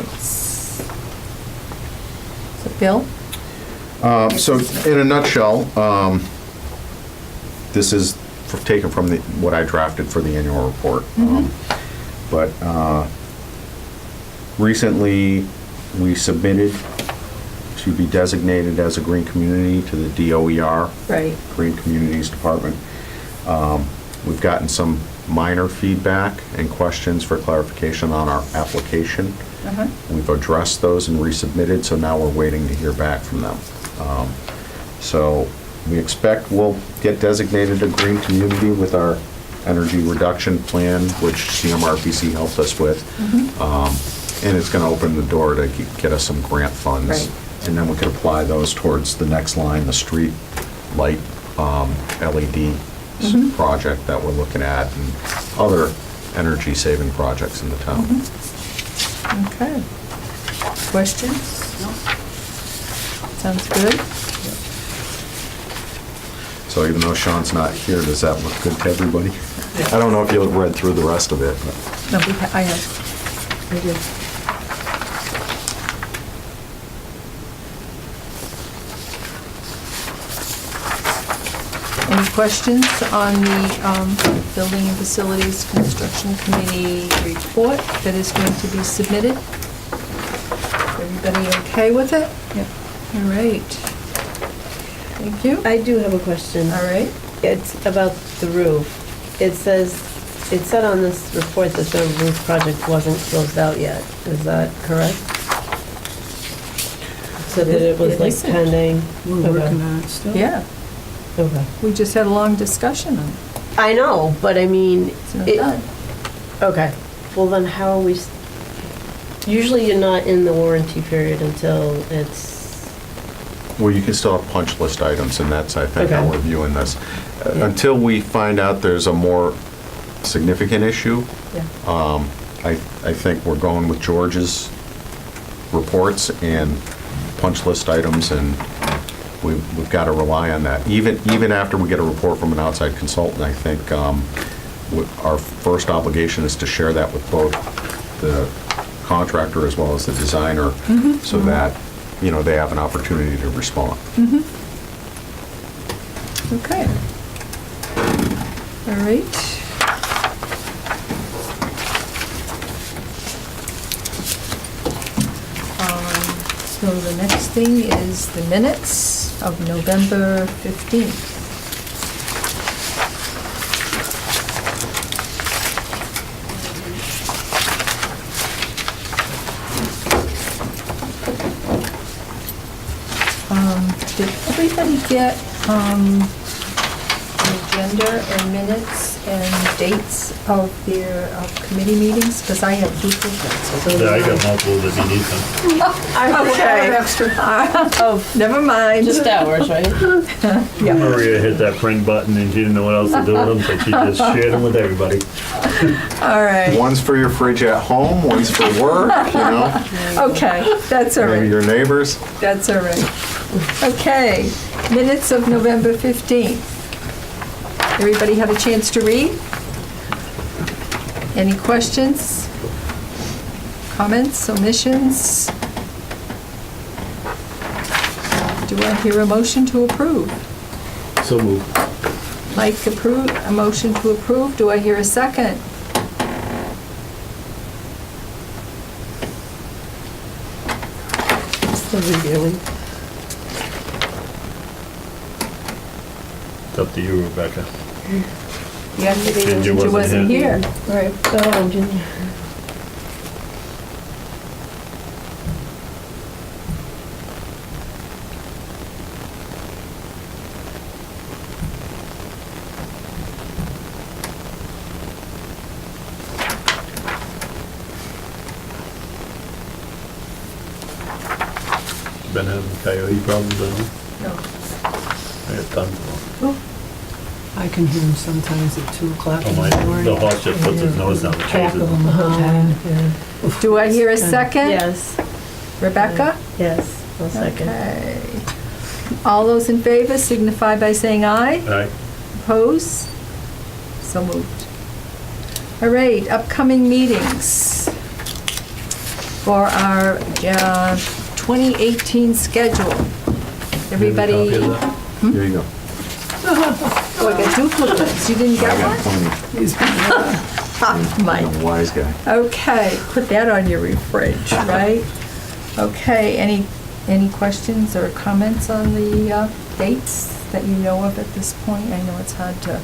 A: So, Bill?
B: So in a nutshell, this is taken from what I drafted for the annual report. But recently, we submitted to be designated as a green community to the DOER,
A: Right.
B: Green Communities Department. We've gotten some minor feedback and questions for clarification on our application.
A: Uh-huh.
B: We've addressed those and resubmitted, so now we're waiting to hear back from them. So we expect we'll get designated a green community with our energy reduction plan, which CMRPC helped us with. And it's going to open the door to get us some grant funds.
A: Right.
B: And then we could apply those towards the next line, the street light LED project that we're looking at, and other energy saving projects in the town.
A: Okay. Questions? No. Sounds good.
B: So even though Sean's not here, does that look good to everybody? I don't know if you read through the rest of it, but
A: No, I have. I did. Any questions on the Building and Facilities Construction Committee report that is going to be submitted? Everybody okay with it? Yep. All right. Thank you.
E: I do have a question.
A: All right.
E: It's about the roof. It said on this report that the roof project wasn't closed out yet. Is that correct? So that it was
A: It
E: like
A: isn't.
E: pending?
C: We're
E: Okay.
C: working on it still.
A: Yeah,
E: Okay.
A: we just had a long discussion on it.
E: I know, but I mean,
A: It's not
E: it-
A: done.
E: okay. Well, then how are we, usually you're not in the warranty period until it's,
B: well, you can still have punch list items, and that's, I think, how
E: Okay.
B: we're viewing this. Until we find out there's a more significant issue,
A: Yeah.
B: I think we're going with George's reports and punch list items, and we've got to rely on that. Even after we get a report from an outside consultant, I think our first obligation is to share that with both the contractor as well as the designer, so that, they have an opportunity to respond.
A: Okay. All right. So the next thing is the minutes of November 15th. Did everybody get an agenda and minutes and dates of their committee meetings? Because I have duplicates.
F: Yeah, I got multiple if you need them.
A: Okay. Oh, never mind.
E: just ours, right?
F: Maria hit that print button and she didn't know what else to do with them, so she just shared them with everybody.
A: All right.
B: One's for your fridge at home, one's for work,
A: Okay, that's all
B: maybe
A: right.
B: your neighbors.
A: That's all right. Okay, minutes of November 15th. Everybody have a chance to read? Any questions? Comments, omissions? Do I hear a motion to approve?
F: So moved.
A: Mike approved, a motion to approve. Do I hear a second?
E: Still reviewing.
F: It's up to you, Rebecca.
A: Yeah,
F: Ginger
A: Ginger wasn't here.
E: Right. Oh, Ginger.
F: Been having coyote problems, haven't you?
A: No.
F: I got tons of them.
C: I can hear him sometimes at 2 o'clock
F: Oh
C: in
F: my,
C: the morning.
F: the horse just puts his nose down the
C: Track
F: chases
C: of
F: them.
C: them the whole time.
A: Do I hear a second?
E: Yes,
A: Rebecca?
E: yes, I'll second.
A: Okay. All those in favor signify by saying aye.
F: Right?
A: Oppose? So moved. All right, upcoming meetings for our 2018 schedule. everybody,
B: Here you go.
A: oh, I got duplicates, you didn't
B: I
A: get
B: got
A: one?
B: plenty.
A: Mike.
B: I'm a wise guy.
A: Okay, put that on your fridge, right? Okay, any questions or comments on the dates that you know of at this point? I know it's hard to,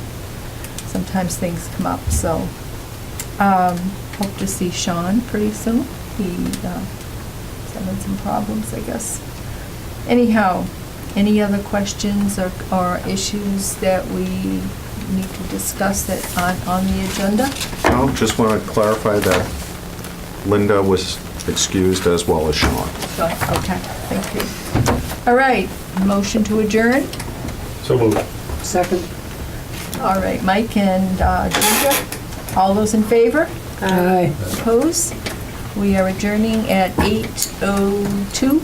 A: sometimes things come up, so. Hope to see Sean pretty soon. He's having some problems, I guess. Anyhow, any other questions or issues that we need to discuss that aren't on the agenda?
B: No, just want to clarify that Linda was excused as well as Sean.
A: So, okay, thank you. All right, motion to adjourn.
F: So moved.
C: Second?
A: All right, Mike and Ginger, all those in favor?
C: Aye.
A: Opposed? We are adjourning at 8:02.